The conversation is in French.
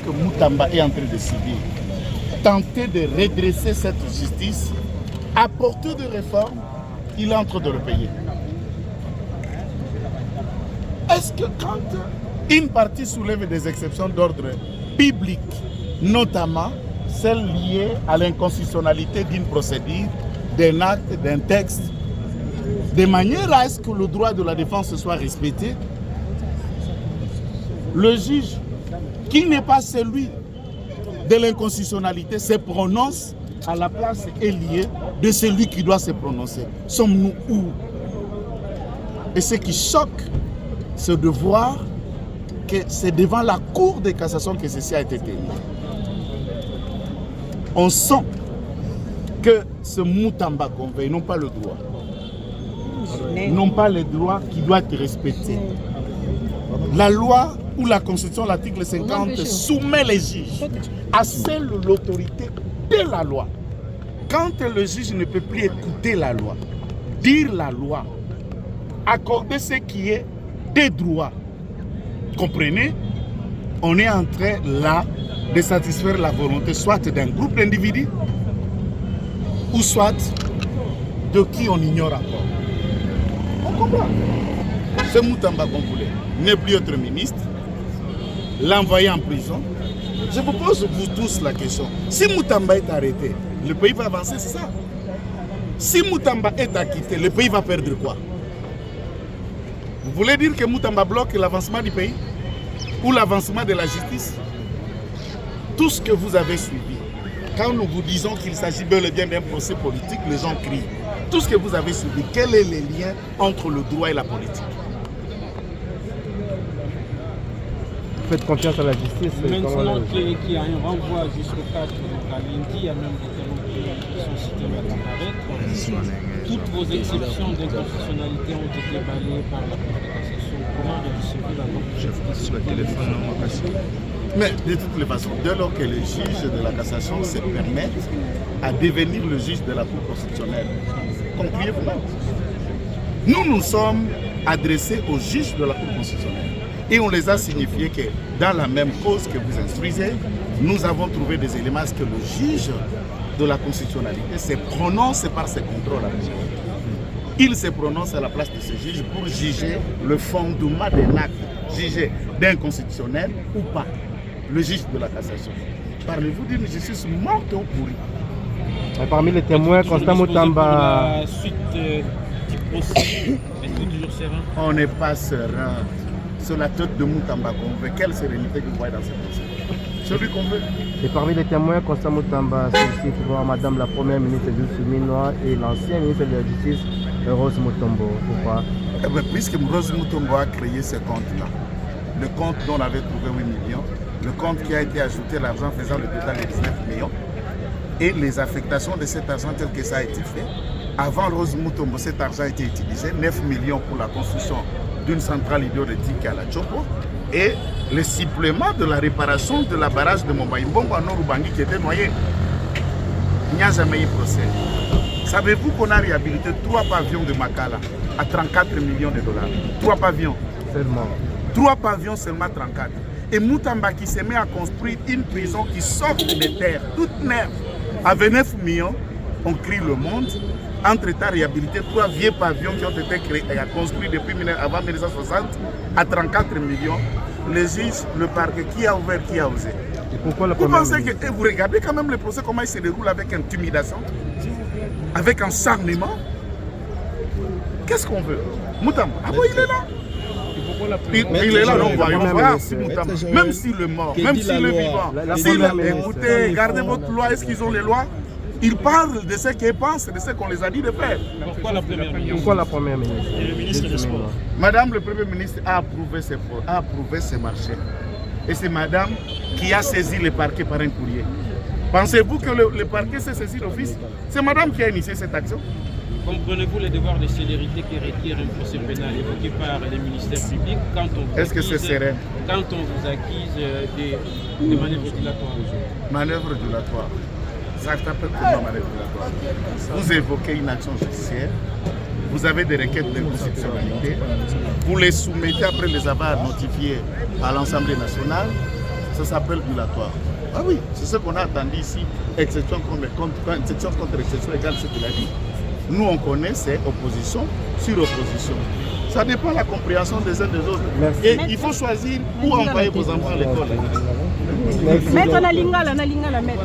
que Moutamba est en train de subir, tenter de redresser cette justice, apporter des réformes, il est en train de le payer. Est-ce que quand une partie soulève des exceptions d'ordre public, notamment celles liées à l'inconstitutionnalité d'une procédure, d'un acte, d'un texte, de manière à ce que le droit de la défense soit respecté, le juge, qui n'est pas celui de l'inconstitutionnalité, se prononce à la place et liée de celui qui doit se prononcer. Sommes-nous où? Et ce qui choque, c'est de voir que c'est devant la Cour de cassation que ceci a été tenu. On sent que ce Moutamba qu'on veut, n'ont pas le droit. N'ont pas le droit qui doit être respecté. La loi ou la Constitution, l'article 50, soumet les juges à seule l'autorité de la loi. Quand le juge ne peut plus écouter la loi, dire la loi, accorder ce qui est des droits, comprenez, on est en train là de satisfaire la volonté soit d'un groupe d'individus ou soit de qui on ignore encore. On comprend. Ce Moutamba qu'on voulait n'est plus notre ministre, l'envoyer en prison. Je vous pose vous tous la question. Si Moutamba est arrêté, le pays va avancer, c'est ça? Si Moutamba est acquitté, le pays va perdre quoi? Vous voulez dire que Moutamba bloque l'avancement du pays? Ou l'avancement de la justice? Tout ce que vous avez suivi, quand nous vous disons qu'il s'agit bel et bien d'un procès politique, les gens crient. Tout ce que vous avez suivi, quel est le lien entre le droit et la politique? Vous faites confiance à la justice? Maintenant qu'il y a un renvoi jusqu'au 4 lundi, il y a même des témoins qui sont cités à comparaître. Toutes vos exceptions d'inconstitutionnalité ont été balayées par la Cour de cassation. Comment recevez la Cour de justice sur le téléphone? Mais de toutes les façons, dès lors que les juges de la cassation se permettent à devenir le juge de la Cour constitutionnelle, concluez-vous. Nous nous sommes adressés aux juges de la Cour constitutionnelle et on les a signifié que dans la même cause que vous instruisez, nous avons trouvé des éléments à ce que le juge de la constitutionnalité se prononce par ses contrôles. Il se prononce à la place de ce juge pour juger le fondement d'un acte, juger d'inconstitutionnel ou pas. Le juge de la cassation. Parlez-vous d'une justice morte ou pourrie? Parmi les témoins, Constant Moutamba. La suite du procès, est-ce toujours serein? On n'est pas serein. Sur la tête de Moutamba qu'on veut. Quelle sérénité que vous voyez dans ce procès? Celui qu'on veut. Et parmi les témoins, Constant Moutamba, c'est aussi pour voir Madame la Première ministre Jules Minois et l'ancien ministre de la Justice, Rose Mutombo. Pourquoi? Puisque Rose Mutombo a créé ce compte-là, le compte dont on avait trouvé 8 millions, le compte qui a été ajouté, l'argent faisant le total de 19 millions, et les affectations de cet argent tel que ça a été fait. Avant Rose Mutombo, cet argent a été utilisé, 9 millions pour la construction d'une centrale hydroélectrique à la Chopo, et le supplément de la réparation de la barrage de Mobaïmbongo à Norubangi qui était noyé. Il n'y a jamais eu procès. Savez-vous qu'on a réhabilité 3 pavillons de Makala à 34 millions de dollars? 3 pavillons. Seulement. 3 pavillons seulement 34. Et Moutamba qui se met à construire une prison qui sort des terres, toute neuve, à 29 millions, on crie le monde. Entre-temps, réhabilité 3 vieux pavillons qui ont été créés et construits depuis avant 1960 à 34 millions. Les juges, le parquet, qui a ouvert, qui a osé? Et pourquoi le vous pensez que et vous regardez quand même le procès, comment il se déroule avec intimidation, avec acharnement? Qu'est-ce qu'on veut? Moutamba, ah bon, il est là. Il est là, on va voir si Moutamba, même s'il est mort, même s'il est vivant, écoutez, gardez votre loi, est-ce qu'ils ont les lois? Ils parlent de ce qu'ils pensent, de ce qu'on les a dit de faire. Pourquoi la Première ministre? Pourquoi la Première ministre? Et le ministre des Sports. Madame le Premier ministre a approuvé ce marché. Et c'est Madame qui a saisi le parquet par un courrier. Pensez-vous que le parquet s'est saisi d'office? C'est Madame qui a initié cette action. Comprenez-vous les devoirs de célérité qui requièrent un procès pénal évoqué par les ministères publics quand on vous Est-ce que c'est serein? Quand on vous accuse des manœuvres dilatoires? Manœuvres dilatoires. Ça s'appelle comment manœuvre dilatoire? Vous évoquez une action judiciaire, vous avez des requêtes d'inconstitutionnalité, vous les soumettez après les avoir notifiées à l'Assemblée nationale. ça s'appelle dilatoire. Ah oui, c'est ce qu'on a attendu ici, exception contre exception égale ce qu'il a dit. Nous, on connaît, c'est opposition sur opposition. Ça dépend de la compréhension des uns des autres. Merci. Et il faut choisir où envoyer vos enfants à l'école. Maître, la lingala, maître.